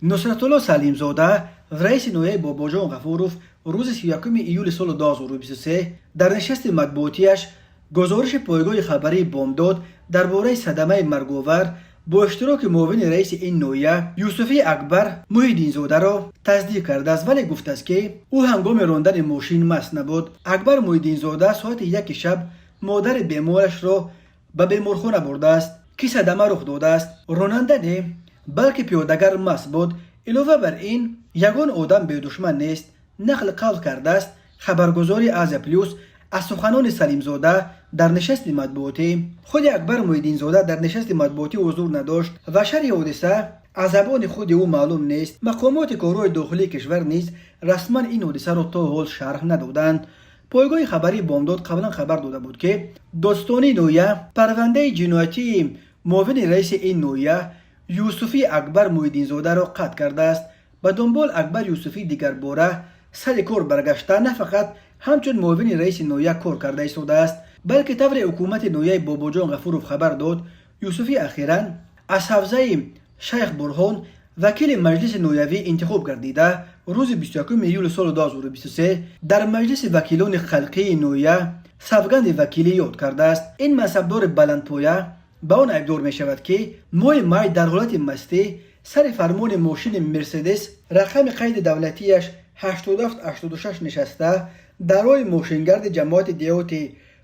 نصرتالله سلیمزاده رئیس نویه باباجان غفوروف روز 31 ایول سال 2023 در نشست مطبوعاتیش گزارش پایگاه خبری بامداد درباره صدمه مرگاور با اشتراک معاون رئیس این نویه یوسفی اکبر محیدین زاده را تصدیق کرده است، ولی گفته است که او هنگام راندن ماشین مست نبود. اکبر محیدین زاده ساعت 1 شب مادر بیمارش را به بیمارخانه برده است که صدمه رخ داده است. راننده نه بلکه پیادهگر مست بود. علاوه بر این یگان آدم به دشمن نیست نقل قول کرده است خبرگزاری از پلیوس از سخنان سلیمزاده در نشست مطبوعاتی. خود اکبر محیدین زاده در نشست مطبوعاتی حضور نداشت و شرح حادثه از زبان خود او معلوم نیست. مقامات کارهای داخلی کشور نیز رسما این حادثه را تا حال شرح ندادند. پایگاه خبری بامداد قبلا خبر داده بود که داستانی نویه پرونده جنایتی معاون رئیس این نویه یوسفی اکبر محیدین زاده را قطع کرده است. به دنبال اکبر یوسفی دیگر باره سر کار برگشته نه فقط همچون معاون رئیس نویه کار کرده ایستاده است، بلکه طور حکومت نویه باباجان غفوروف خبر داد یوسفی اخیراً از حوزه شیخ برهان وکیل مجلس نویوی انتخاب گردیده روز 21 ایول سال 2023 در مجلس وکیلان خلقی نویه سوگند وکیلی یاد کرده است. این منصبدار بلندپایه به آن ابدار می شود که ماه مای در حالت مستی سر فرمان ماشین مرسدس رقم قید دولتیش 8786 نشسته در راه ماشینگرد جماعت دیوت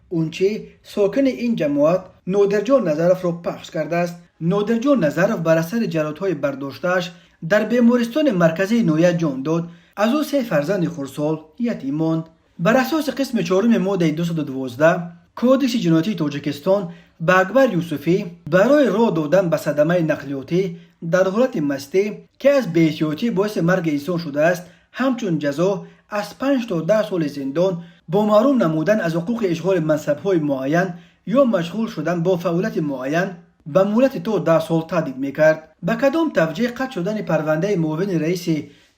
اونچه ساکن این جماعت نادرجان نظرف را پخش کرده است. نادرجان نظرف بر اثر جراحت‌های برداشته‌اش در بیمارستان مرکزی نویه جان داد. از او 3 فرزند خردسال یتیم ماند. بر اساس قسم 4 ماده 212 کودکس جنایتی تاجیکستان به اکبر یوسفی برای راه دادن به صدمه نقلیاتی در حالت مستی که از بی‌احتیاطی باعث مرگ انسان شده است همچون جزا از 5 تا 10 سال زندان با محروم نمودن از حقوق اشغال منصب‌های معین یا مشغول شدن با فعالیت معین به مهلت تا 10 سال تهدید میکرد. به کدام توجیه قطع شدن پرونده معاون رئیس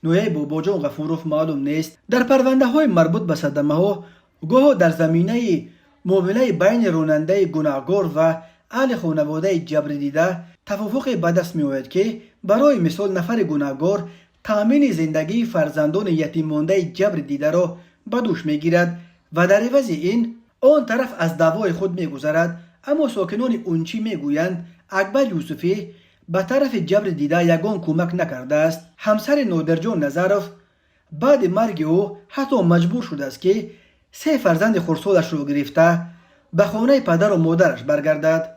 نویه باباجان غفوروف معلوم نیست. در پرونده های مربوط به صدمه ها گاه در زمینه معامله بین راننده گناهکار و اهل خانواده جبر دیده توافق به دست می آید که برای مثال نفر گناهکار تامین زندگی فرزندان یتیم مانده جبر دیده را به دوش می گیرد و در عوض این آن طرف از دعوای خود می گذرد. اما ساکنان اونچی می گویند اکبر یوسفی به طرف جبر دیده یگان کمک نکرده است. همسر نادرجان نظرف بعد مرگ او حتی مجبور شده است که 3 فرزند خردسالش را گرفته به خانه پدر و مادرش برگردد.